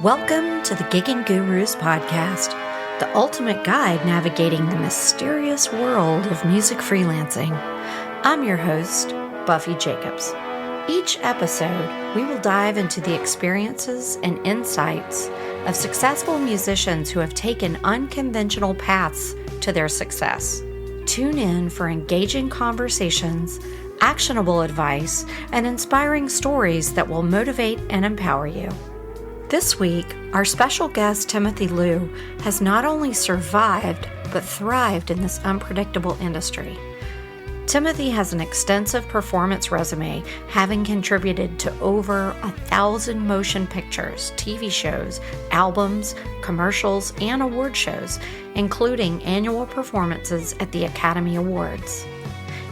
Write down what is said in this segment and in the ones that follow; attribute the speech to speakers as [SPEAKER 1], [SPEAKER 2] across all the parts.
[SPEAKER 1] Welcome to the Gigging Gurus podcast, the ultimate guide navigating the mysterious world of music freelancing. I'm your host, Buffi Jacobs. Each episode, we will dive into the experiences and insights of successful musicians who have taken unconventional paths to their success. Tune in for engaging conversations, actionable advice, and inspiring stories that will motivate and empower you. This week, our special guest, Timothy Loo, has not only survived, but thrived in this unpredictable industry. Timothy has an extensive performance resume, having contributed to over 1,000 motion pictures, TV shows, albums, commercials, and award shows, including annual performances at the Academy Awards.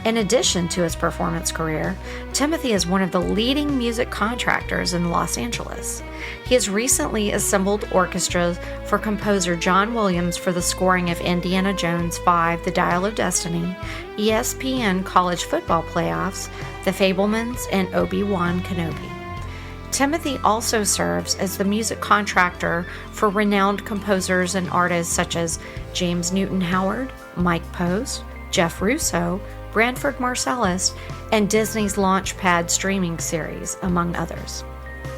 [SPEAKER 1] In addition to his performance career, Timothy is one of the leading music contractors in Los Angeles. He has recently assembled orchestras for composer John Williams for the scoring of Indiana Jones 5: The Dial of Destiny, ESPN College Football Playoffs, The Fabelmans, and Obi-Wan Kenobi. Timothy also serves as the music contractor for renowned composers and artists such as James Newton Howard, Mike Post, Jeff Russo, Branford Marsalis, and Disney's Launchpad streaming series, among others.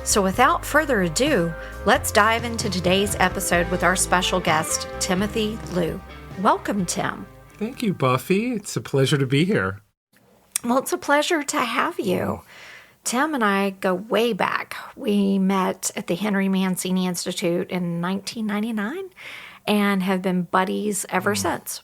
[SPEAKER 1] So without further ado, let's dive into today's episode with our special guest, Timothy Loo. Welcome, Tim.
[SPEAKER 2] Thank you, Buffy. It's a pleasure to be here.
[SPEAKER 1] Well, it's a pleasure to have you. Tim and I go way back. We met at the Henry Mancini Institute in 1999 and have been buddies ever since.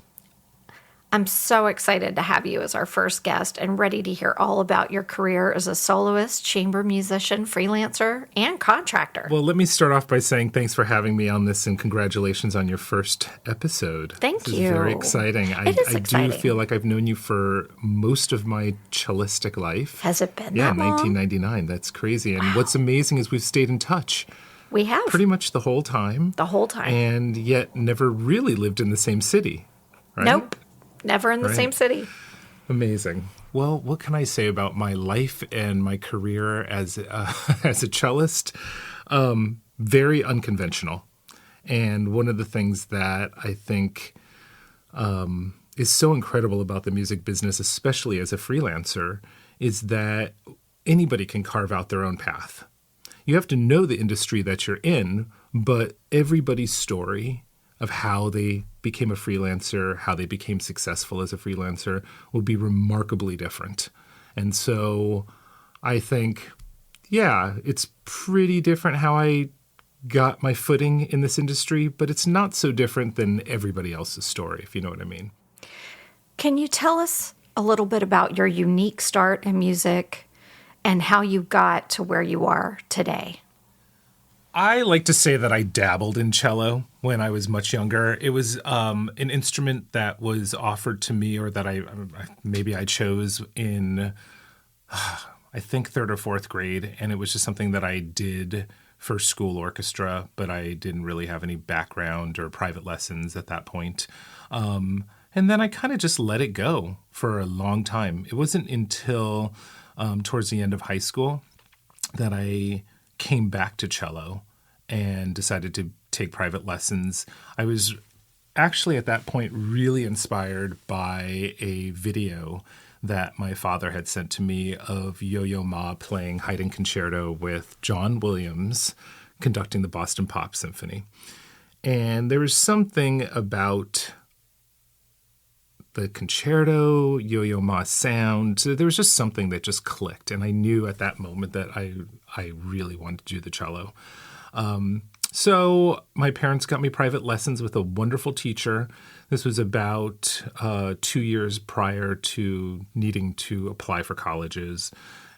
[SPEAKER 1] I'm so excited to have you as our first guest and ready to hear all about your career as a soloist, chamber musician, freelancer, and contractor.
[SPEAKER 2] Well, let me start off by saying thanks for having me on this and congratulations on your first episode.
[SPEAKER 1] Thank you.
[SPEAKER 2] This is very exciting.
[SPEAKER 1] It is exciting.
[SPEAKER 2] I do feel like I've known you for most of my cellistic life.
[SPEAKER 1] Has it been
[SPEAKER 2] that
[SPEAKER 1] long?
[SPEAKER 2] Yeah, 1999. That's crazy. And what's amazing is we've stayed in touch.
[SPEAKER 1] We have.
[SPEAKER 2] Pretty much the whole time.
[SPEAKER 1] The whole time.
[SPEAKER 2] And yet never really lived in the same city, right?
[SPEAKER 1] Nope. Never in the same city.
[SPEAKER 2] Amazing. Well, what can I say about my life and my career as as a cellist? Very unconventional. And one of the things that I think is so incredible about the music business, especially as a freelancer, is that anybody can carve out their own path. You have to know the industry that you're in, but everybody's story of how they became a freelancer, how they became successful as a freelancer will be remarkably different. And so I think, yeah, it's pretty different how I got my footing in this industry, but it's not so different than everybody else's story, if you know what I mean.
[SPEAKER 1] Can you tell us a little bit about your unique start in music and how you got to where you are today?
[SPEAKER 2] I like to say that I dabbled in cello when I was much younger. It was an instrument that was offered to me, or that I chose in, I think, third or fourth grade, and it was just something that I did for school orchestra, but I didn't really have any background or private lessons at that point. And then I kind of just let it go for a long time. It wasn't until towards the end of high school that I came back to cello and decided to take private lessons. I was actually at that point really inspired by a video that my father had sent to me of Yo-Yo Ma playing Haydn Concerto with John Williams conducting the Boston Pop Symphony. And there was something about the concerto, Yo-Yo Ma's sound. There was just something that just clicked. And I knew at that moment that I really wanted to do the cello. So my parents got me private lessons with a wonderful teacher. This was about 2 years prior to needing to apply for colleges.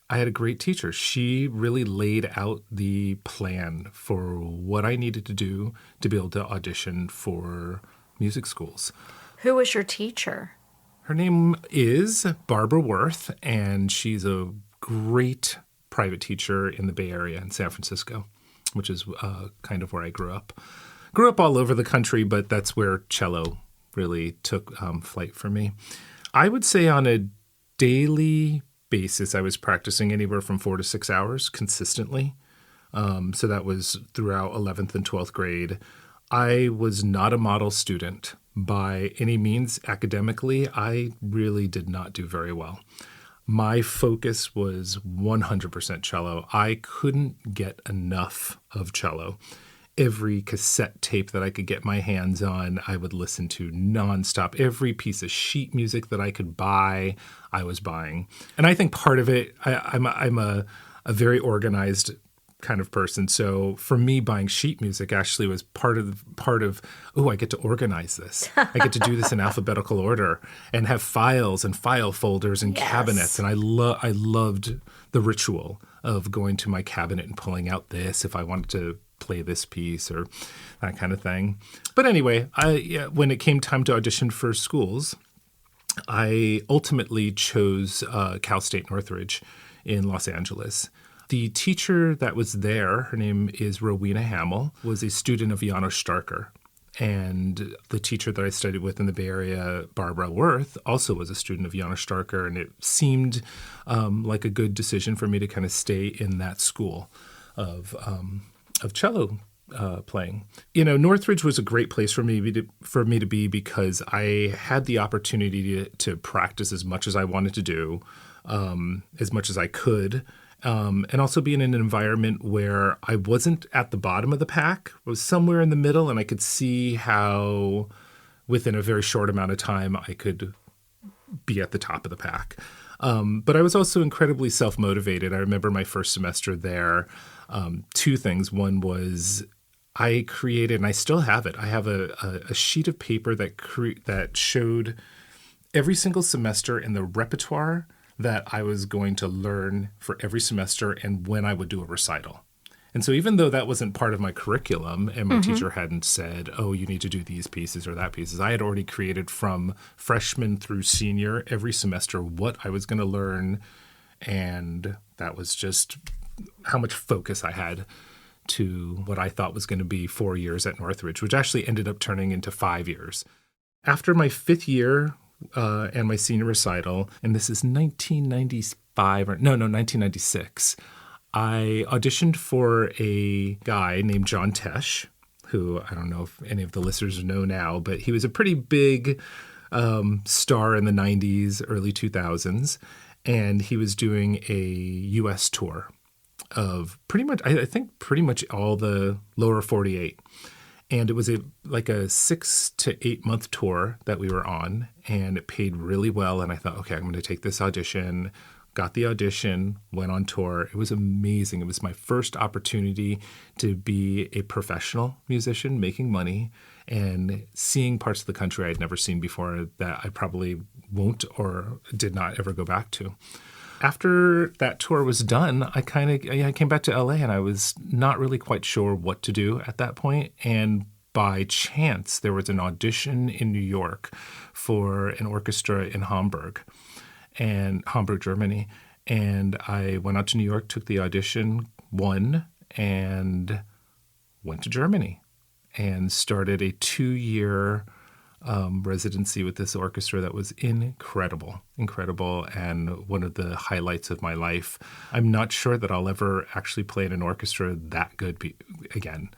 [SPEAKER 2] I had a great teacher. She really laid out the plan for what I needed to do to be able to audition for music schools.
[SPEAKER 1] Who was your teacher?
[SPEAKER 2] Her name is Barbara Worth, and she's a great private teacher in the Bay Area in San Francisco, which is kind of where I grew up. Grew up all over the country, but that's where cello really took flight for me. I would say on a daily basis, I was practicing anywhere from 4 to 6 hours consistently. So that was throughout 11th and 12th grade. I was not a model student by any means academically. I really did not do very well. My focus was 100% cello. I couldn't get enough of cello. Every cassette tape that I could get my hands on, I would listen to nonstop. Every piece of sheet music that I could buy, I was buying. And I think part of it, I'm a very organized kind of person. So for me, buying sheet music actually was part of, oh, I get to organize this. I get to do this in alphabetical order and have files and file folders and cabinets. And I loved the ritual of going to my cabinet and pulling out this if I wanted to play this piece or that kind of thing. But anyway, when it came time to audition for schools, I ultimately chose Cal State Northridge in Los Angeles. The teacher that was there, her name is Rowena Hamill, was a student of Janos Starker. And the teacher that I studied with in the Bay Area, Barbara Worth, also was a student of Janos Starker. And it seemed like a good decision for me to kind of stay in that school of cello playing. You know, Northridge was a great place for me to be because I had the opportunity to practice as much as I wanted to do, as much as I could, and also be in an environment where I wasn't at the bottom of the pack. I was somewhere in the middle, and I could see how within a very short amount of time I could be at the top of the pack. But I was also incredibly self-motivated. I remember my first semester there, two things. One was I created, and I still have it, I have a sheet of paper that showed every single semester in the repertoire that I was going to learn for every semester and when I would do a recital. And so even though that wasn't part of my curriculum and my teacher hadn't said, oh, you need to do these pieces or that pieces, I had already created from freshman through senior every semester what I was going to learn. And that was just how much focus I had to what I thought was going to be 4 years at Northridge, which actually ended up turning into 5 years. After my fifth year and my senior recital, and this is 1996, I auditioned for a guy named John Tesh, who I don't know if any of the listeners know now, but he was a pretty big star in the 90s, early 2000s, and he was doing a U.S. tour of pretty much all the lower 48. And it was like a 6 to 8 month tour that we were on, and it paid really well. And I thought, okay, I'm going to take this audition. Got the audition, went on tour. It was amazing. It was my first opportunity to be a professional musician, making money, and seeing parts of the country I'd never seen before that I probably won't or did not ever go back to. After that tour was done, I came back to LA, and I was not really quite sure what to do at that point. And by chance, there was an audition in New York for an orchestra in Hamburg, Germany. And I went out to New York, took the audition, won, and went to Germany and started a 2-year residency with this orchestra that was incredible, and one of the highlights of my life. I'm not sure that I'll ever actually play in an orchestra that good again.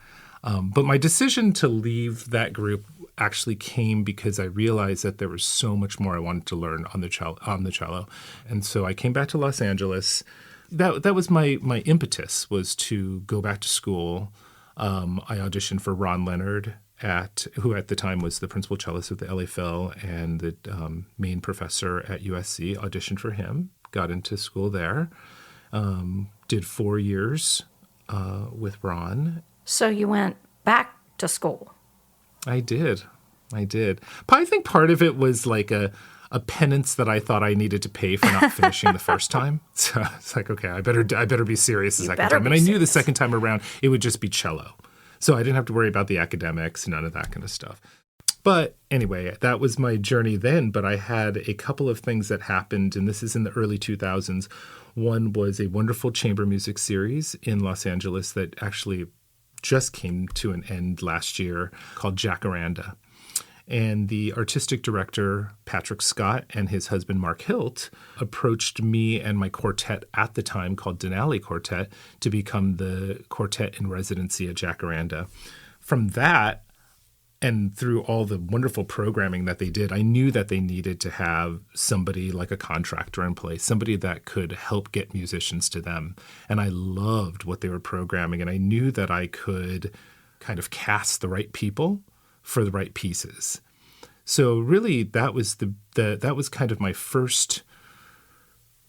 [SPEAKER 2] But my decision to leave that group actually came because I realized that there was so much more I wanted to learn on the cello. And so I came back to Los Angeles. That was my impetus, was to go back to school. I auditioned for Ron Leonard, who at the time was the principal cellist of the LA Phil and the main professor at USC. Auditioned for him, got into school there, did 4 years with Ron.
[SPEAKER 1] So you went back to school.
[SPEAKER 2] I did. But I think part of it was like a penance that I thought I needed to pay for not finishing the first time. So it's like, okay, I better be serious the second time. And I knew the second time around it would just be cello. So I didn't have to worry about the academics, none of that kind of stuff. But anyway, that was my journey then. But I had a couple of things that happened, and this is in the early 2000s. One was a wonderful chamber music series in Los Angeles that actually just came to an end last year called Jacaranda. And the artistic director, Patrick Scott, and his husband, Mark Hilt, approached me and my quartet at the time, called Denali Quartet, to become the quartet in residency at Jacaranda. From that, and through all the wonderful programming that they did, I knew that they needed to have somebody like a contractor in place, somebody that could help get musicians to them. And I loved what they were programming, and I knew that I could kind of cast the right people for the right pieces. So really, that was that was kind of my first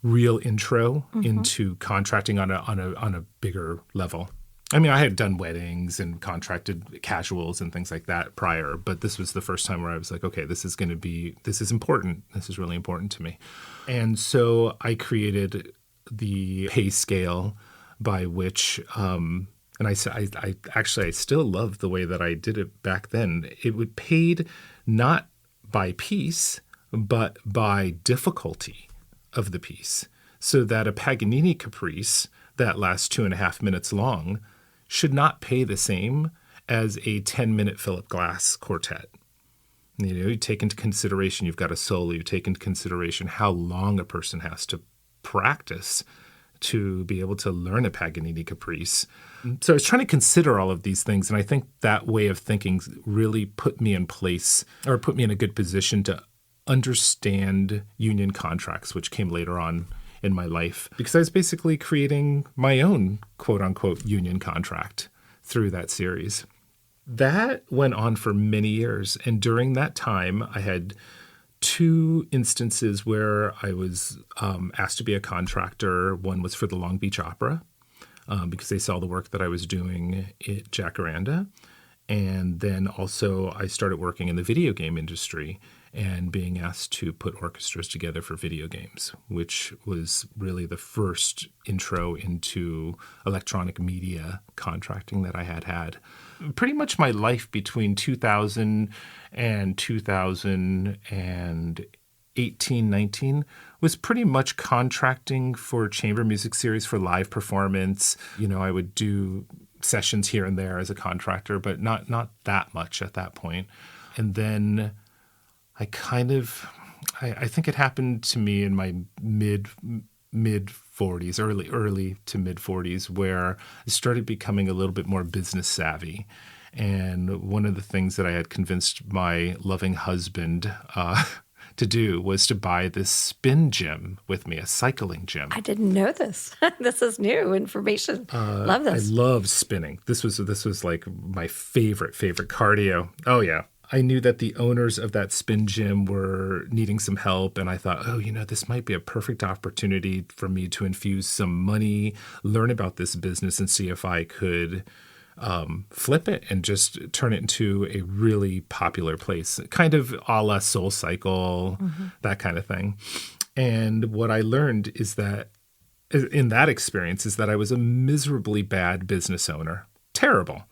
[SPEAKER 2] real intro into contracting on a bigger level. I mean, I had done weddings and contracted casuals and things like that prior, but this was the first time where I was like, okay, this is important. This is really important to me. And so I created the pay scale by which, and I still love the way that I did it back then. It would paid not by piece, but by difficulty of the piece. So that a Paganini caprice that lasts 2.5 minutes long should not pay the same as a 10-minute Philip Glass quartet. You take into consideration, you've got a solo, you take into consideration how long a person has to practice to be able to learn a Paganini caprice. So I was trying to consider all of these things, and I think that way of thinking really put me in place, or put me in a good position to understand union contracts, which came later on in my life, because I was basically creating my own quote-unquote union contract through that series. That went on for many years, and during that time, I had 2 instances where I was asked to be a contractor. One was for the Long Beach Opera, because they saw the work that I was doing at Jacaranda. And then also I started working in the video game industry and being asked to put orchestras together for video games, which was really the first intro into electronic media contracting that I had. Pretty much my life between 2000 and 2018, 19 was pretty much contracting for chamber music series for live performance. I would do sessions here and there as a contractor, but not that much at that point. And then I think it happened to me in my mid 40s, early to mid 40s, where I started becoming a little bit more business savvy. And one of the things that I had convinced my loving husband to do was to buy this spin gym with me, a cycling gym.
[SPEAKER 1] I didn't know this. This is new information. Love this.
[SPEAKER 2] I love spinning. This was like my favorite cardio. Oh yeah. I knew that the owners of that spin gym were needing some help, and I thought, this might be a perfect opportunity for me to infuse some money, learn about this business, and see if I could flip it and just turn it into a really popular place, kind of a la Soul Cycle, that kind of thing. And what I learned is that in that experience is that I was a miserably bad business owner. Terrible.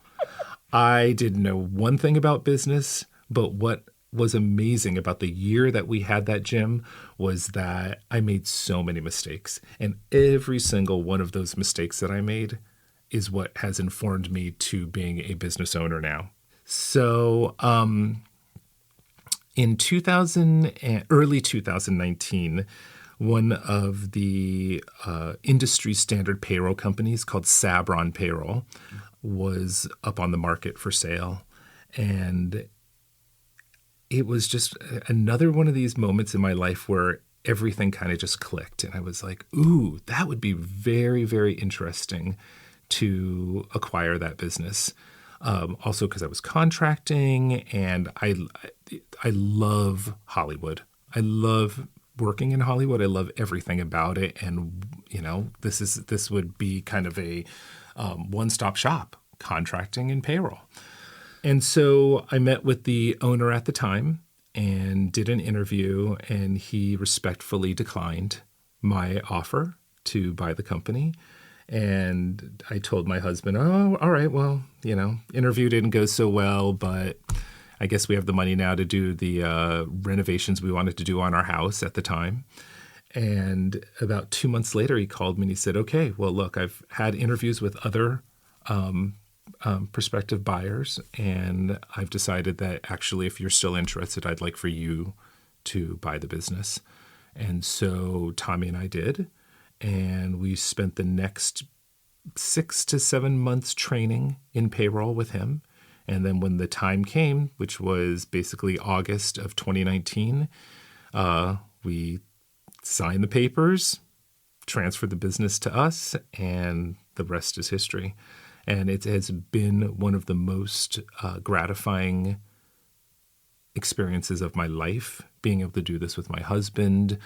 [SPEAKER 2] I didn't know one thing about business, but what was amazing about the year that we had that gym was that I made so many mistakes. And every single one of those mistakes that I made is what has informed me to being a business owner now. So in early 2019, one of the industry standard payroll companies called Sabron Payroll was up on the market for sale. And it was just another one of these moments in my life where everything kind of just clicked. And I was like, ooh, that would be very, very interesting to acquire that business. Also because I was contracting, and I love Hollywood. I love working in Hollywood. I love everything about it. And, this would be kind of a one-stop shop, contracting and payroll. And so I met with the owner at the time and did an interview, and he respectfully declined my offer to buy the company. And I told my husband, oh, all right, well, interview didn't go so well, but I guess we have the money now to do the renovations we wanted to do on our house at the time. And about 2 months later, he called me and he said, okay, well, look, I've had interviews with other prospective buyers, and I've decided that actually, if you're still interested, I'd like for you to buy the business. And so Tommy and I did, and we spent the next 6 to 7 months training in payroll with him. And then when the time came, which was basically August of 2019, we signed the papers, transferred the business to us, and the rest is history. And it has been one of the most gratifying experiences of my life, being able to do this with my husband,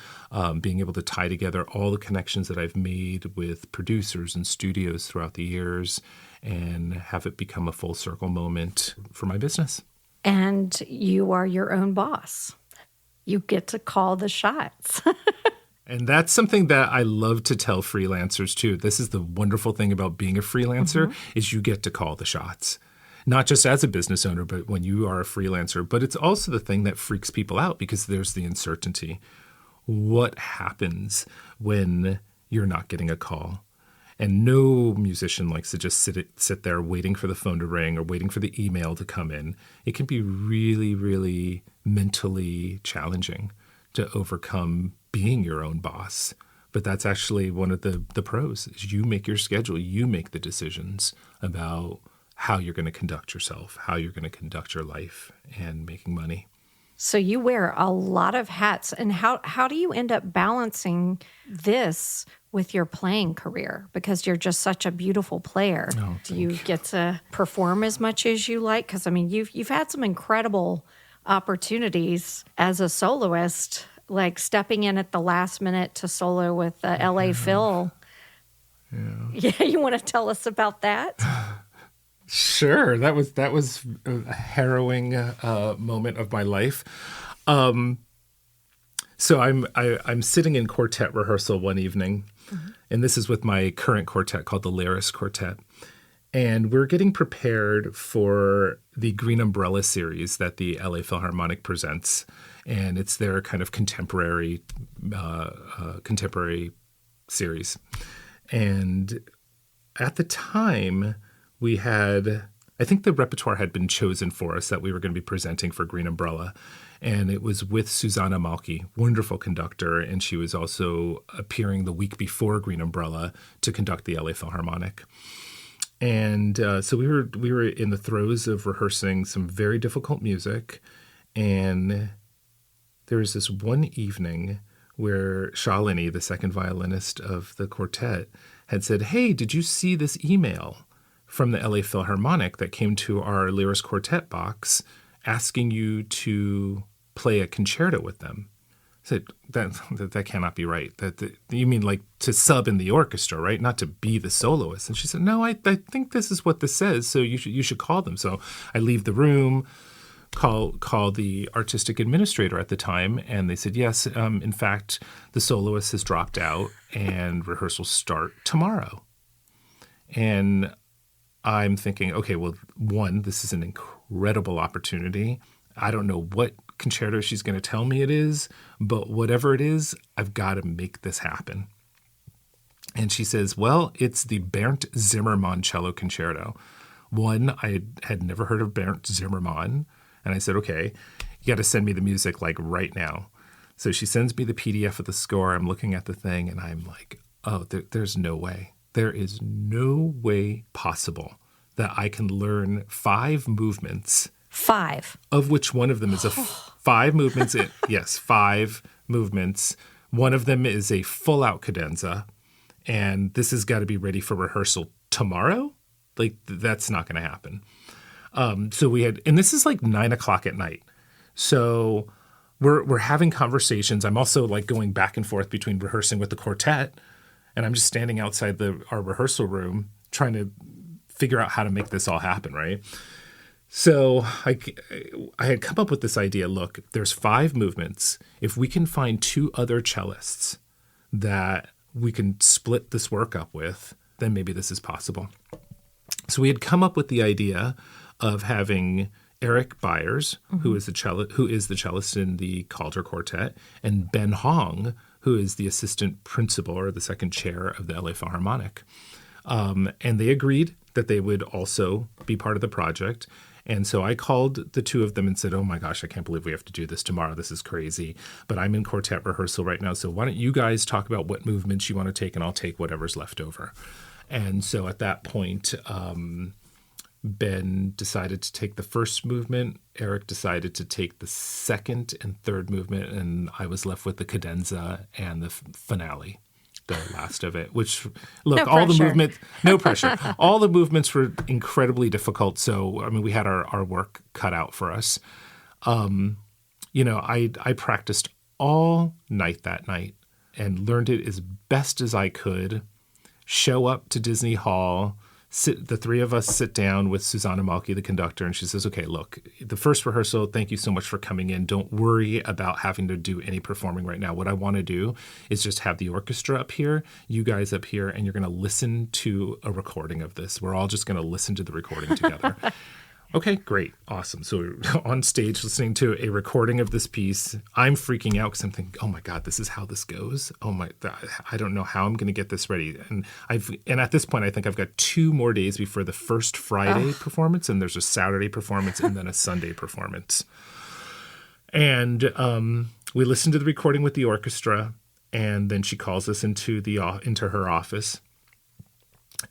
[SPEAKER 2] being able to tie together all the connections that I've made with producers and studios throughout the years and have it become a full circle moment for my business.
[SPEAKER 1] And you are your own boss. You get to call the shots.
[SPEAKER 2] And that's something that I love to tell freelancers too. This is the wonderful thing about being a freelancer is you get to call the shots. Not just as a business owner, but when you are a freelancer. But it's also the thing that freaks people out because there's the uncertainty. What happens when you're not getting a call? And no musician likes to just sit there waiting for the phone to ring or waiting for the email to come in. It can be really, really mentally challenging to overcome being your own boss. But that's actually one of the pros is you make your schedule. You make the decisions about how you're going to conduct yourself, how you're going to conduct your life and making money.
[SPEAKER 1] So you wear a lot of hats. And how do you end up balancing this with your playing career? Because you're just such a beautiful player.
[SPEAKER 2] Oh,
[SPEAKER 1] do you get to perform as much as you like? Because, I mean, you've had some incredible opportunities as a soloist, like stepping in at the last minute to solo with LA Phil. Yeah, you want to tell us about that?
[SPEAKER 2] Sure, that was a harrowing moment of my life. So I'm sitting in quartet rehearsal one evening, and this is with my current quartet called the Lyris Quartet, and we're getting prepared for the Green Umbrella series that the LA Philharmonic presents, and it's their kind of contemporary series, and at the time. We had, I think the repertoire had been chosen for us that we were going to be presenting for Green Umbrella. And it was with Susanna Malki, wonderful conductor. And she was also appearing the week before Green Umbrella to conduct the LA Philharmonic. And so we were in the throes of rehearsing some very difficult music. And there was this one evening where Shalini, the second violinist of the quartet, had said, "Hey, did you see this email from the LA Philharmonic that came to our Lyris Quartet box asking you to play a concerto with them?" I said, that cannot be right. You mean like to sub in the orchestra, right? Not to be the soloist. And she said, "No, I think this is what this says, so you should call them." So I leave the room, call the artistic administrator at the time, and they said, "Yes, in fact, the soloist has dropped out and rehearsals start tomorrow." And I'm thinking, okay, well, one, this is an incredible opportunity. I don't know what concerto she's going to tell me it is, but whatever it is, I've got to make this happen. And she says, "Well, it's the Bernd Zimmermann cello concerto." One, I had never heard of Bernd Zimmermann. And I said, "Okay, you got to send me the music like right now." So she sends me the PDF of the score. I'm looking at the thing and I'm like, oh, there's no way. There is no way possible that I can learn 5 movements.
[SPEAKER 1] 5.
[SPEAKER 2] Of which one of them is 5 movements. Yes, 5 movements. One of them is a full-out cadenza. And this has got to be ready for rehearsal tomorrow? Like, that's not going to happen. So we had, and this is like 9:00 at night. So we're having conversations. I'm also like going back and forth between rehearsing with the quartet, and I'm just standing outside our rehearsal room trying to figure out how to make this all happen, right? So I had come up with this idea. Look, there's 5 movements. If we can find 2 other cellists that we can split this work up with, then maybe this is possible. So we had come up with the idea of having Eric Byers, who is the cellist in the Calder Quartet, and Ben Hong, who is the assistant principal or the second chair of the LA Philharmonic. And they agreed that they would also be part of the project. And so I called the two of them and said, oh my gosh, I can't believe we have to do this tomorrow. This is crazy. But I'm in quartet rehearsal right now. So why don't you guys talk about what movements you want to take, and I'll take whatever's left over. And so at that point, Ben decided to take the first movement. Eric decided to take the second and third movement. And I was left with the cadenza and the finale, the last of it, which, look, all the movements, no pressure. All the movements were incredibly difficult. So, I mean, we had our work cut out for us. I practiced all night that night and learned it as best as I could. Show up to Disney Hall, the three of us sit down with Susanna Malky, the conductor, and she says, okay, look, the first rehearsal, thank you so much for coming in. Don't worry about having to do any performing right now. What I want to do is just have the orchestra up here, you guys up here, and you're going to listen to a recording of this. We're all just going to listen to the recording together. Okay, great. Awesome. So we're on stage listening to a recording of this piece. I'm freaking out because I'm thinking, oh my God, this is how this goes. I don't know how I'm going to get this ready. And at this point, I think I've got 2 more days before the first Friday performance, and there's a Saturday performance and then a Sunday performance. And we listened to the recording with the orchestra, and then she calls us into her office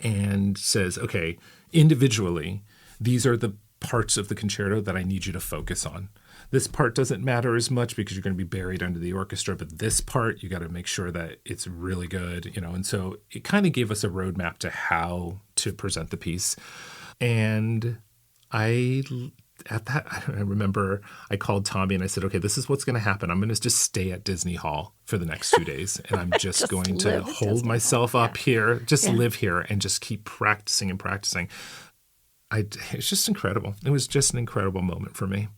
[SPEAKER 2] and says, okay, individually, these are the parts of the concerto that I need you to focus on. This part doesn't matter as much because you're going to be buried under the orchestra, but this part, you got to make sure that it's really good, And so it kind of gave us a roadmap to how to present the piece. And I remember I called Tommy and I said, okay, this is what's going to happen. I'm going to just stay at Disney Hall for the next 2 days. And I'm just going to hold myself up here, live here and just keep practicing and practicing. It's just incredible. It was just an incredible moment for me.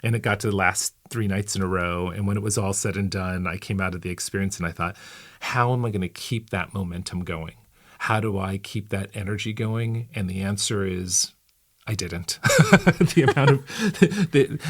[SPEAKER 2] And it got to the last 3 nights in a row. And when it was all said and done, I came out of the experience and I thought, how am I going to keep that momentum going? How do I keep that energy going? And the answer is, I didn't.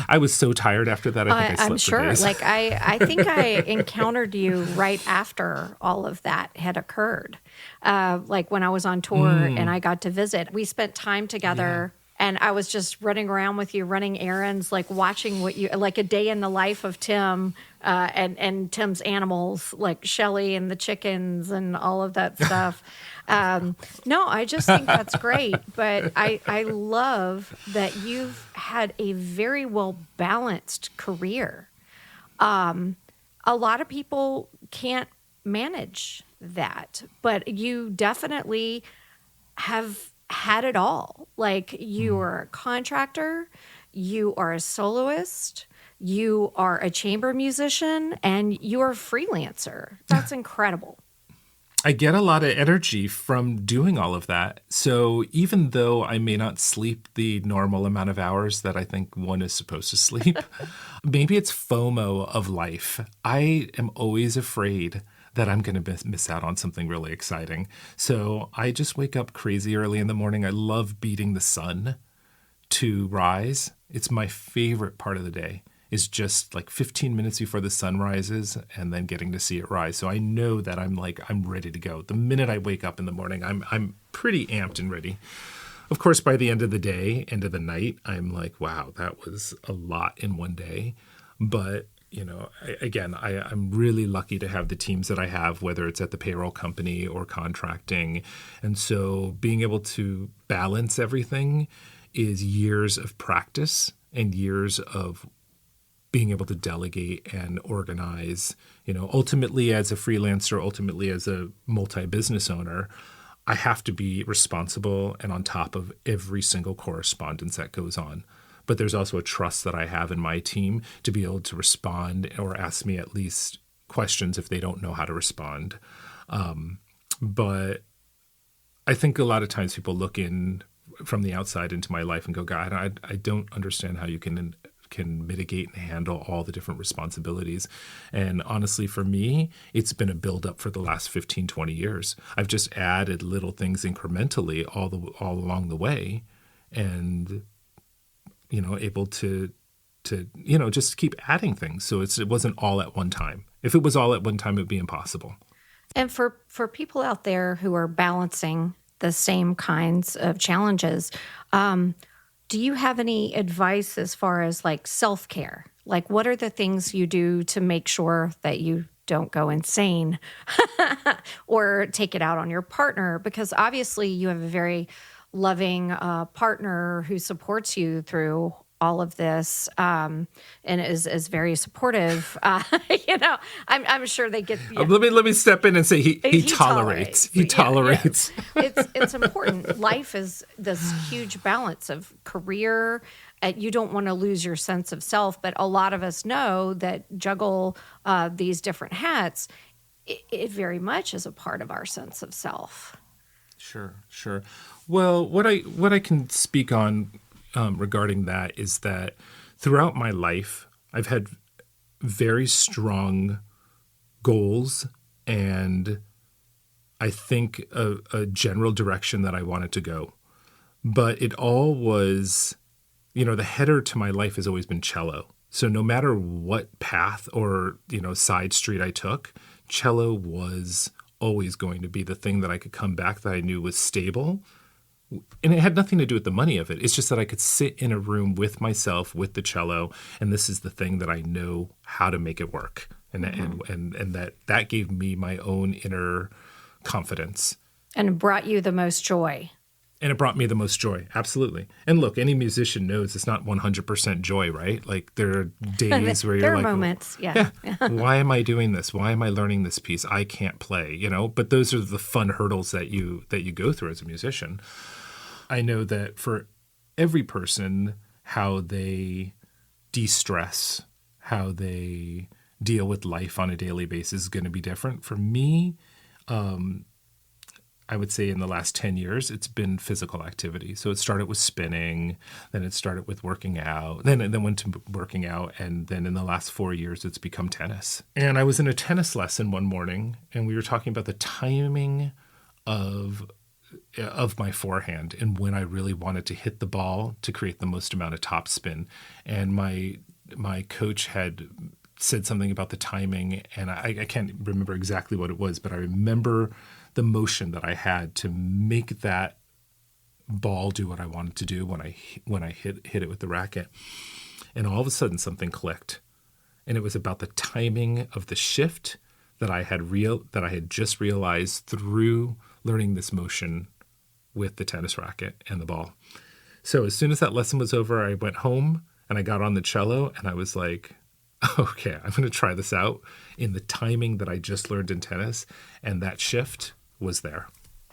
[SPEAKER 2] I was so tired after that. I think I slept
[SPEAKER 1] I'm sure.
[SPEAKER 2] For days.
[SPEAKER 1] Like I think I encountered you right after all of that had occurred. Like when I was on tour and I got to visit, we spent time together. Yeah. And I was just running around with you, running errands, like watching like a day in the life of Tim and Tim's animals, like Shelly and the chickens and all of that stuff. No, I just think that's great. But I love that you've had a very well-balanced career. A lot of people can't manage that, but you definitely have had it all. Like you are a contractor, you are a soloist, you are a chamber musician, and you are a freelancer. That's incredible.
[SPEAKER 2] I get a lot of energy from doing all of that. So even though I may not sleep the normal amount of hours that I think one is supposed to sleep, maybe it's FOMO of life. I am always afraid that I'm going to miss out on something really exciting. So I just wake up crazy early in the morning. I love beating the sun to rise. It's my favorite part of the day, is just like 15 minutes before the sun rises and then getting to see it rise. So I know that I'm ready to go. The minute I wake up in the morning, I'm pretty amped and ready. Of course, by the end of the day, end of the night, I'm like, wow, that was a lot in one day. But I'm really lucky to have the teams that I have, whether it's at the payroll company or contracting. And so being able to balance everything is years of practice and years of being able to delegate and organize. Ultimately as a freelancer, ultimately as a multi-business owner, I have to be responsible and on top of every single correspondence that goes on. But there's also a trust that I have in my team to be able to respond or ask me at least questions if they don't know how to respond. But I think a lot of times people look in from the outside into my life and go, God, I don't understand how you can mitigate and handle all the different responsibilities. And honestly, for me, it's been a buildup for the last 15, 20 years. I've just added little things incrementally all along the way. And able to just keep adding things. So it wasn't all at one time. If it was all at one time, it would be impossible.
[SPEAKER 1] And for people out there who are balancing the same kinds of challenges. Do you have any advice as far as like self-care? Like, what are the things you do to make sure that you don't go insane or take it out on your partner? Because obviously you have a very loving partner who supports you through all of this, and is very supportive. I'm sure they get.
[SPEAKER 2] Let me step in and say he tolerates. He tolerates.
[SPEAKER 1] It's important. Life is this huge balance of career. You don't want to lose your sense of self, but a lot of us know that juggle these different hats. It very much is a part of our sense of self.
[SPEAKER 2] Sure. Well, what I can speak on regarding that is that throughout my life, I've had very strong goals and I think a general direction that I wanted to go. But it all was, the header to my life has always been cello. So no matter what path or, side street I took, cello was always going to be the thing that I could come back that I knew was stable. And it had nothing to do with the money of it. It's just that I could sit in a room with myself, with the cello, and this is the thing that I know how to make it work. And that gave me my own inner confidence.
[SPEAKER 1] And it brought you the most joy.
[SPEAKER 2] And it brought me the most joy. Absolutely. And look, any musician knows it's not 100% joy, right? Like there are days where you're like,
[SPEAKER 1] there are moments. Yeah.
[SPEAKER 2] Why am I doing this? Why am I learning this piece? I can't play, but those are the fun hurdles that you go through as a musician. I know that for every person, how they de-stress, how they deal with life on a daily basis is going to be different. For me, I would say in the last 10 years, it's been physical activity. So it started with spinning, then it started with working out, then it went to working out, and then in the last 4 years, it's become tennis. And I was in a tennis lesson one morning, and we were talking about the timing of my forehand and when I really wanted to hit the ball to create the most amount of topspin. And my coach had said something about the timing, and I can't remember exactly what it was, but I remember the motion that I had to make that ball do what I wanted to do when I hit it with the racket. And all of a sudden something clicked. And it was about the timing of the shift that I had just realized through learning this motion with the tennis racket and the ball. So as soon as that lesson was over, I went home and I got on the cello and I was like, okay, I'm going to try this out in the timing that I just learned in tennis. And that shift was there.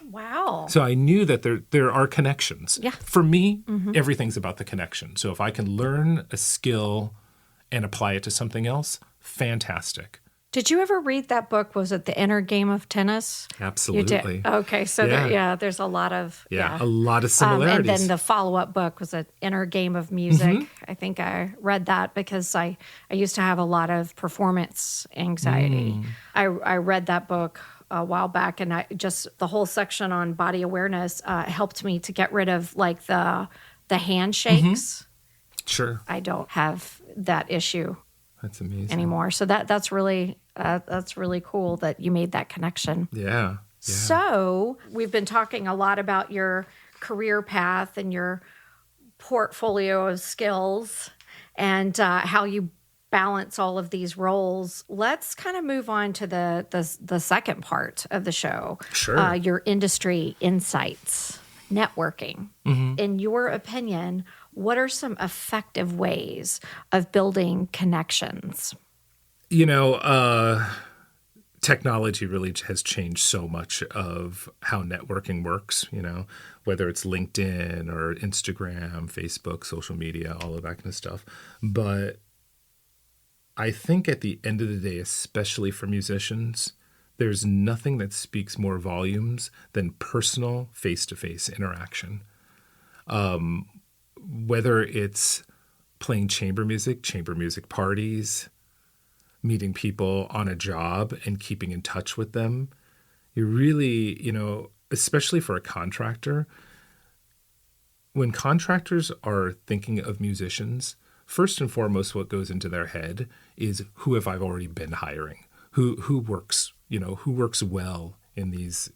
[SPEAKER 1] Wow.
[SPEAKER 2] So I knew that there are connections.
[SPEAKER 1] Yeah.
[SPEAKER 2] For me, everything's about the connection. So if I can learn a skill and apply it to something else, fantastic.
[SPEAKER 1] Did you ever read that book? Was it The Inner Game of Tennis?
[SPEAKER 2] Absolutely.
[SPEAKER 1] You did? Okay. So there's a lot of...
[SPEAKER 2] a lot of similarities.
[SPEAKER 1] And then the follow-up book was An Inner Game of Music. I think I read that because I used to have a lot of performance anxiety. I read that book a while back, and the whole section on body awareness helped me to get rid of like the handshakes.
[SPEAKER 2] Sure.
[SPEAKER 1] I don't have that issue.
[SPEAKER 2] That's amazing.
[SPEAKER 1] Anymore. So that's really cool that you made that connection.
[SPEAKER 2] Yeah.
[SPEAKER 1] So we've been talking a lot about your career path and your portfolio of skills and how you balance all of these roles. Let's kind of move on to the second part of the show.
[SPEAKER 2] Sure.
[SPEAKER 1] Your industry insights, networking. In your opinion, what are some effective ways of building connections?
[SPEAKER 2] Technology really has changed so much of how networking works, whether it's LinkedIn or Instagram, Facebook, social media, all of that kind of stuff. But I think at the end of the day, especially for musicians, there's nothing that speaks more volumes than personal face-to-face interaction. Whether it's playing chamber music parties, meeting people on a job and keeping in touch with them, you really, especially for a contractor, when contractors are thinking of musicians, first and foremost, what goes into their head is who have I already been hiring? Who works well in these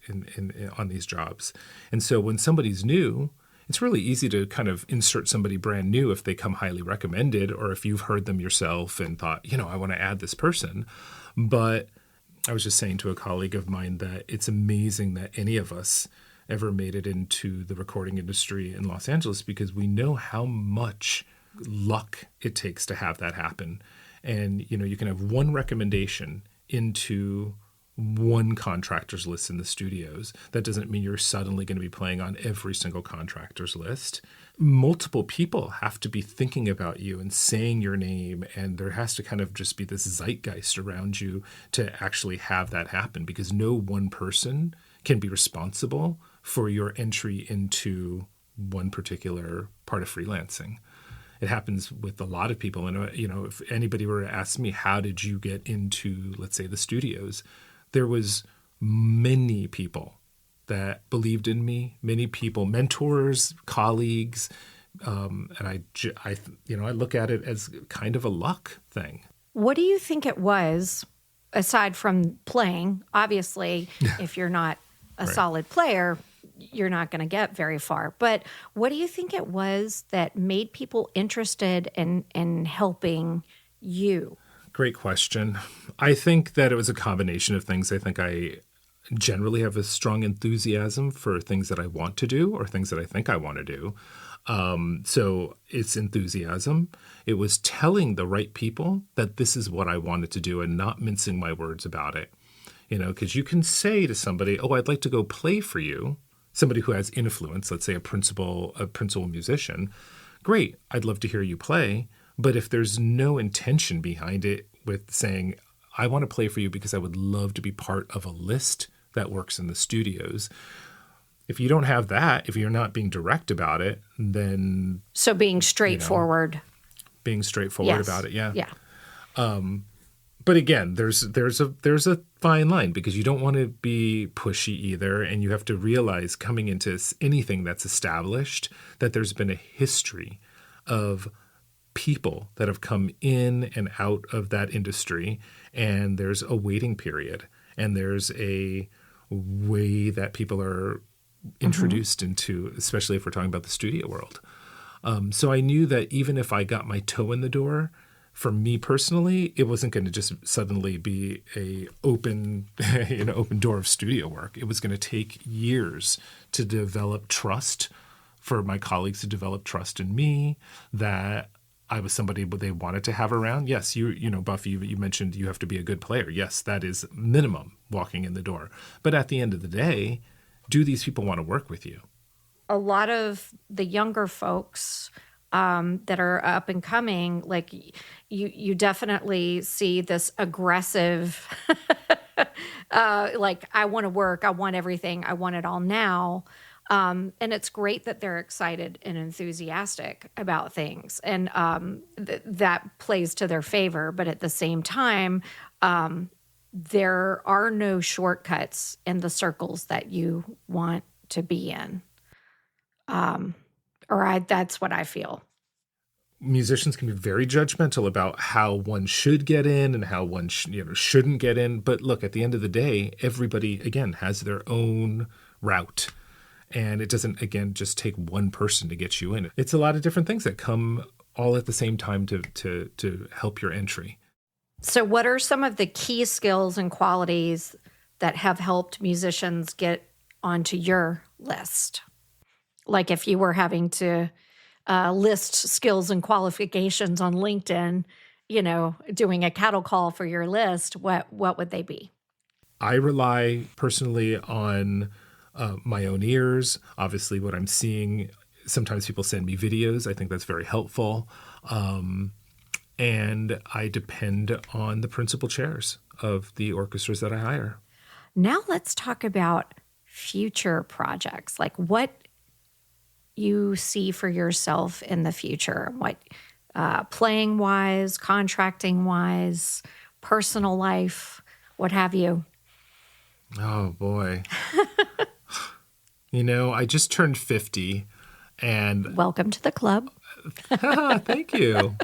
[SPEAKER 2] on these jobs. And so when somebody's new, it's really easy to kind of insert somebody brand new if they come highly recommended, or if you've heard them yourself and thought, I want to add this person. But I was just saying to a colleague of mine that it's amazing that any of us ever made it into the recording industry in Los Angeles, because we know how much luck it takes to have that happen. And, you can have one recommendation into one contractor's list in the studios. That doesn't mean you're suddenly going to be playing on every single contractor's list. Multiple people have to be thinking about you and saying your name, and there has to kind of just be this zeitgeist around you to actually have that happen, because no one person can be responsible for your entry into one particular part of freelancing. It happens with a lot of people. And, if anybody were to ask me, how did you get into, let's say, the studios? There was many people that believed in me, many people, mentors, colleagues. And I look at it as kind of a luck thing.
[SPEAKER 1] What do you think it was, aside from playing? Obviously, if you're not a solid player, you're not going to get very far. But what do you think it was that made people interested in helping you?
[SPEAKER 2] Great question. I think that it was a combination of things. I think I generally have a strong enthusiasm for things that I want to do or things that I think I want to do. So it's enthusiasm. It was telling the right people that this is what I wanted to do and not mincing my words about it. Because you can say to somebody, oh, I'd like to go play for you. Somebody who has influence, let's say a principal musician. Great. I'd love to hear you play. But if there's no intention behind it with saying, I want to play for you because I would love to be part of a list that works in the studios. If you don't have that, if you're not being direct about it, then...
[SPEAKER 1] So being straightforward.
[SPEAKER 2] Being straightforward about it, yeah.
[SPEAKER 1] Yeah.
[SPEAKER 2] But again, there's a fine line, because you don't want to be pushy either. And you have to realize, coming into anything that's established, that there's been a history of people that have come in and out of that industry, and there's a waiting period, and there's a way that people are introduced into, especially if we're talking about the studio world. So I knew that even if I got my toe in the door, for me personally, it wasn't going to just suddenly be a open door of studio work. It was going to take years to develop trust, for my colleagues to develop trust in me, that I was somebody they wanted to have around. Yes, Buffi, you mentioned you have to be a good player. Yes, that is minimum walking in the door. But at the end of the day, do these people want to work with you?
[SPEAKER 1] A lot of the younger folks that are up and coming, like you definitely see this aggressive, like, I want to work, I want everything, I want it all now. And it's great that they're excited and enthusiastic about things, and that plays to their favor. But at the same time, there are no shortcuts in the circles that you want to be in. That's what I feel.
[SPEAKER 2] Musicians can be very judgmental about how one should get in and how one shouldn't get in. But look, at the end of the day, everybody, again, has their own route. And it doesn't, again, just take one person to get you in. It's a lot of different things that come all at the same time to help your entry.
[SPEAKER 1] So what are some of the key skills and qualities that have helped musicians get onto your list? Like, if you were having to list skills and qualifications on LinkedIn, doing a cattle call for your list, what would they be?
[SPEAKER 2] I rely personally on my own ears. Obviously, what I'm seeing, sometimes people send me videos. I think that's very helpful. And I depend on the principal chairs of the orchestras that I hire.
[SPEAKER 1] Now let's talk about future projects, like what you see for yourself in the future, what playing wise, contracting wise, personal life, what have you.
[SPEAKER 2] Oh boy. I just turned 50, and
[SPEAKER 1] welcome to the club.
[SPEAKER 2] Thank you.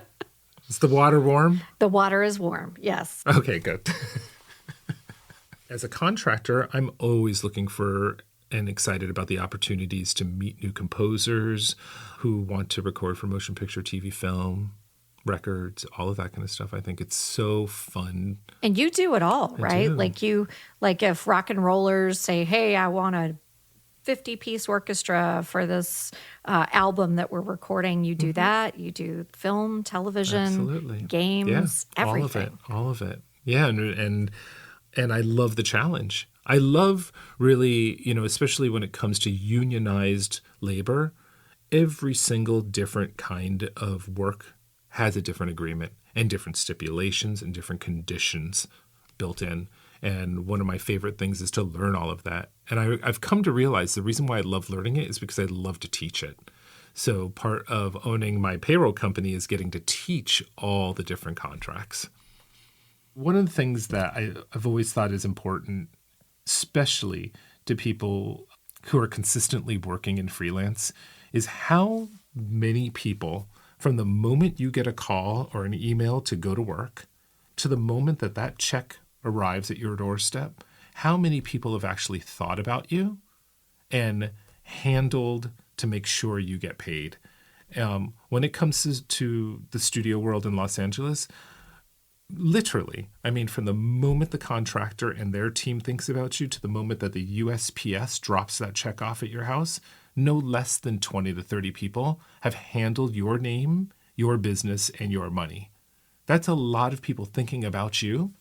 [SPEAKER 2] Is the water warm?
[SPEAKER 1] The water is warm, yes.
[SPEAKER 2] Okay, good. As a contractor, I'm always looking for and excited about the opportunities to meet new composers who want to record for motion picture, TV, film, records, all of that kind of stuff. I think it's so fun.
[SPEAKER 1] And you do it all, right?
[SPEAKER 2] Do.
[SPEAKER 1] Like if rock and rollers say, hey, I want a 50-piece orchestra for this album that we're recording, you do that. You do film, television,
[SPEAKER 2] Absolutely.
[SPEAKER 1] games, everything.
[SPEAKER 2] All of it. Yeah, and I love the challenge. I love really, especially when it comes to unionized labor, every single different kind of work has a different agreement and different stipulations and different conditions built in. And one of my favorite things is to learn all of that. And I've come to realize the reason why I love learning it is because I love to teach it. So part of owning my payroll company is getting to teach all the different contracts. One of the things that I've always thought is important, especially to people who are consistently working in freelance, is how many people, from the moment you get a call or an email to go to work, to the moment that check arrives at your doorstep, how many people have actually thought about you and handled to make sure you get paid. When it comes to the studio world in Los Angeles, literally, from the moment the contractor and their team thinks about you to the moment that the USPS drops that check off at your house, no less than 20 to 30 people have handled your name, your business, and your money. That's a lot of people thinking about you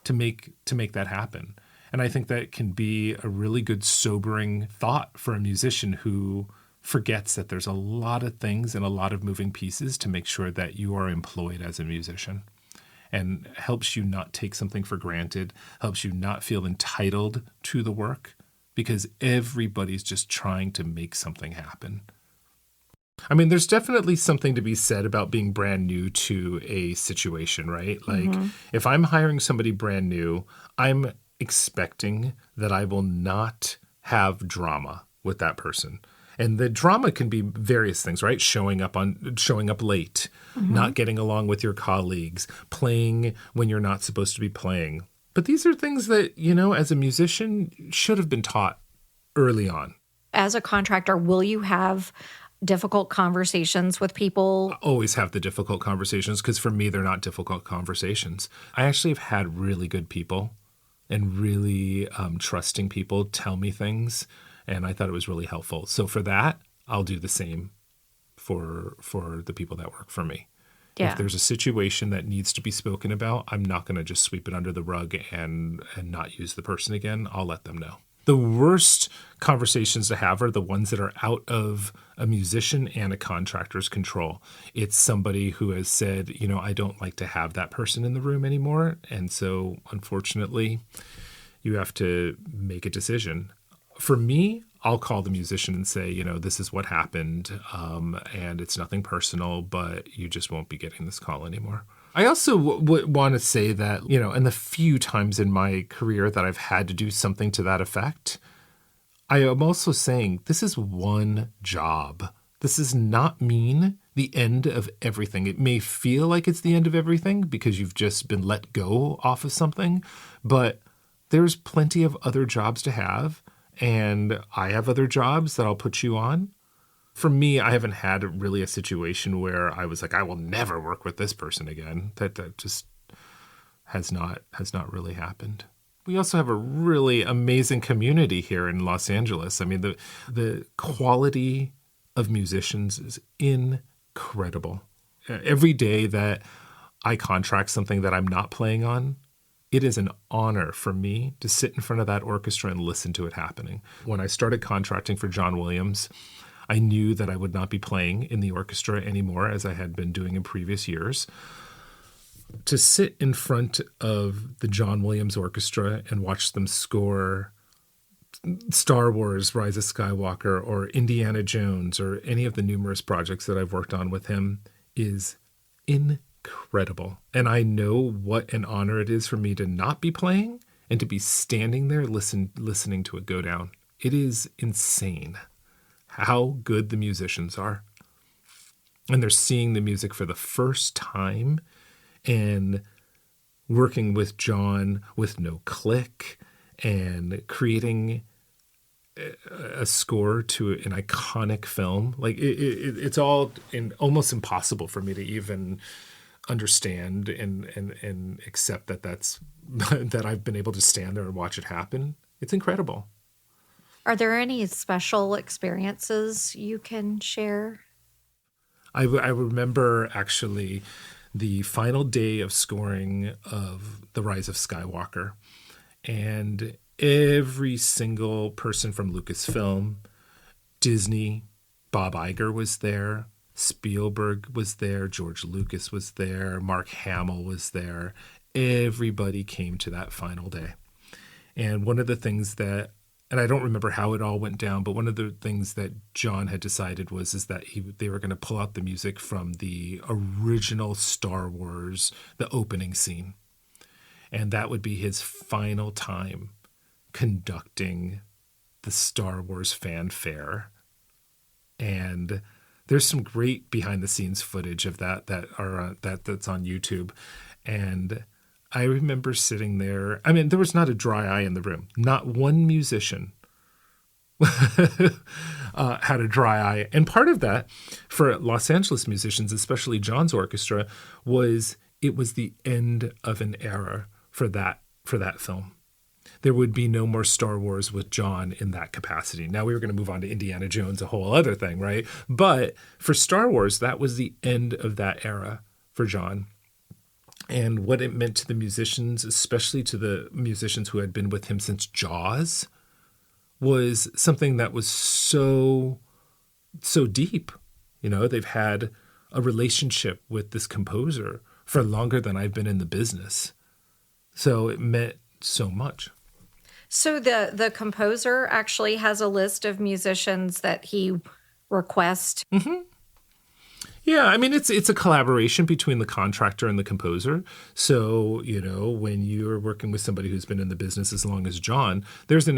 [SPEAKER 2] to make that happen. And I think that can be a really good sobering thought for a musician who forgets that there's a lot of things and a lot of moving pieces to make sure that you are employed as a musician, and helps you not take something for granted, helps you not feel entitled to the work, because everybody's just trying to make something happen. There's definitely something to be said about being brand new to a situation, right? Like, if I'm hiring somebody brand new, I'm expecting that I will not have drama with that person. And the drama can be various things, right? Showing up late, not getting along with your colleagues, playing when you're not supposed to be playing. But these are things that, as a musician, should have been taught early on.
[SPEAKER 1] As a contractor, will you have difficult conversations with people?
[SPEAKER 2] I always have the difficult conversations, because for me, they're not difficult conversations. I actually have had really good people and really trusting people tell me things, and I thought it was really helpful. So for that, I'll do the same for the people that work for me. Yeah. If there's a situation that needs to be spoken about, I'm not going to just sweep it under the rug and not use the person again. I'll let them know. The worst conversations to have are the ones that are out of a musician and a contractor's control. It's somebody who has said, I don't like to have that person in the room anymore. And so, unfortunately, you have to make a decision. For me, I'll call the musician and say, this is what happened, and it's nothing personal, but you just won't be getting this call anymore. I also want to say that, in the few times in my career that I've had to do something to that effect, I am also saying this is one job. This does not mean the end of everything. It may feel like it's the end of everything because you've just been let go off of something, but there's plenty of other jobs to have, and I have other jobs that I'll put you on. For me, I haven't had really a situation where I was like, I will never work with this person again. That just has not really happened. We also have a really amazing community here in Los Angeles. The quality of musicians is incredible. Every day that I contract something that I'm not playing on, it is an honor for me to sit in front of that orchestra and listen to it happening. When I started contracting for John Williams, I knew that I would not be playing in the orchestra anymore, as I had been doing in previous years. To sit in front of the John Williams Orchestra and watch them score Star Wars, Rise of Skywalker, or Indiana Jones, or any of the numerous projects that I've worked on with him is incredible. And I know what an honor it is for me to not be playing and to be standing there listening to it go down. It is insane how good the musicians are. And they're seeing the music for the first time, and working with John with no click and creating a score to an iconic film. Like it's all almost impossible for me to even understand and accept that's that I've been able to stand there and watch it happen. It's incredible.
[SPEAKER 1] Are there any special experiences you can share?
[SPEAKER 2] I remember actually the final day of scoring of The Rise of Skywalker, and every single person from Lucasfilm, Disney, Bob Iger was there, Spielberg was there, George Lucas was there, Mark Hamill was there. Everybody came to that final day. And one of the things that, and I don't remember how it all went down, but one of the things that John had decided is that they were going to pull out the music from the original Star Wars, the opening scene. And that would be his final time conducting the Star Wars fanfare. And there's some great behind the scenes footage of that's on YouTube. And I remember sitting there. I mean, there was not a dry eye in the room. Not one musician had a dry eye. And part of that for Los Angeles musicians, especially John's orchestra, was it was the end of an era for that film. There would be no more Star Wars with John in that capacity. Now we were going to move on to Indiana Jones, a whole other thing, right? But for Star Wars, that was the end of that era for John. And what it meant to the musicians, especially to the musicians who had been with him since Jaws, was something that was so deep. You know, they've had a relationship with this composer for longer than I've been in the business. So it meant so much.
[SPEAKER 1] So the composer actually has a list of musicians that he requests.
[SPEAKER 2] Mm-hmm. Yeah, I mean, it's a collaboration between the contractor and the composer. So, you know, when you're working with somebody who's been in the business as long as John, there's an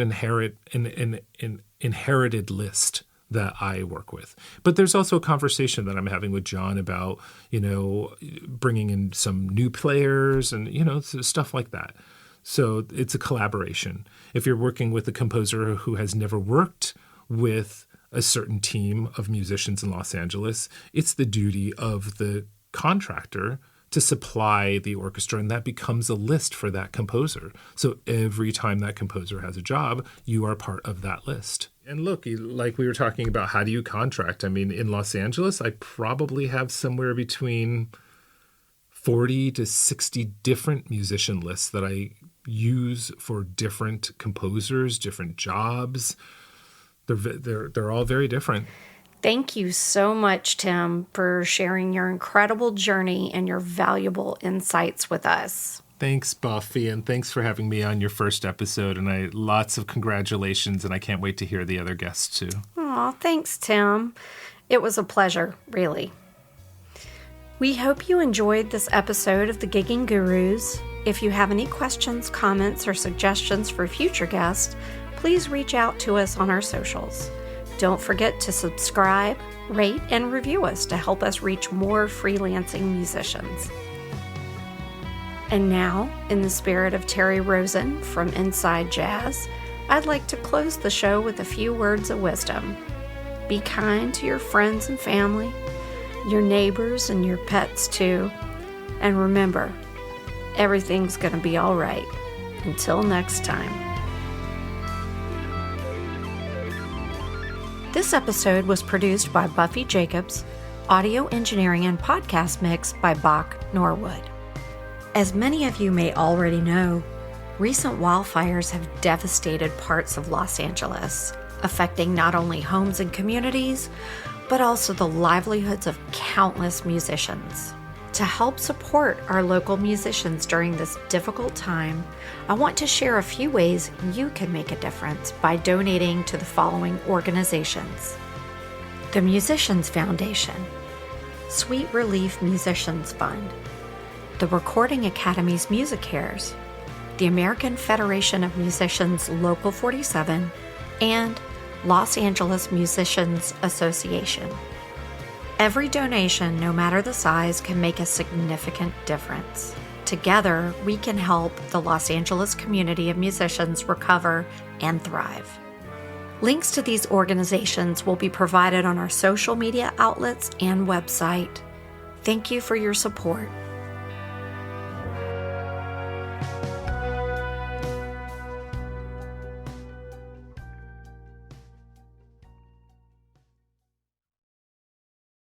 [SPEAKER 2] inherited list that I work with. But there's also a conversation that I'm having with John about, you know, bringing in some new players and, you know, stuff like that. So it's a collaboration. If you're working with a composer who has never worked with a certain team of musicians in Los Angeles, it's the duty of the contractor to supply the orchestra, and that becomes a list for that composer. So every time that composer has a job, you are part of that list. And look, like we were talking about, how do you contract? I mean, in Los Angeles, I probably have somewhere between 40 to 60 different musician lists that I use for different composers, different jobs. They're all very different.
[SPEAKER 1] Thank you so much, Tim, for sharing your incredible journey and your valuable insights with us.
[SPEAKER 2] Thanks, Buffi, and thanks for having me on your first episode. And lots of congratulations, and I can't wait to hear the other guests too.
[SPEAKER 1] Aw, thanks, Tim. It was a pleasure, really. We hope you enjoyed this episode of the Gigging Gurus. If you have any questions, comments, or suggestions for future guests, please reach out to us on our socials. Don't forget to subscribe, rate, and review us to help us reach more freelancing musicians. And now, in the spirit of Terry Rosen from Inside Jazz, I'd like to close the show with a few words of wisdom. Be kind to your friends and family, your neighbors and your pets too. And remember, everything's going to be all right. Until next time. This episode was produced by Buffi Jacobs, audio engineering and podcast mix by Bach Norwood. As many of you may already know, recent wildfires have devastated parts of Los Angeles, affecting not only homes and communities, but also the livelihoods of countless musicians. To help support our local musicians during this difficult time, I want to share a few ways you can make a difference by donating to the following organizations: the Musicians Foundation, Sweet Relief Musicians Fund, the Recording Academy's Music Cares, the American Federation of Musicians Local 47, and Los Angeles Musicians Association. Every donation, no matter the size, can make a significant difference. Together, we can help the Los Angeles community of musicians recover and thrive. Links to these organizations will be provided on our social media outlets and website. Thank you for your support.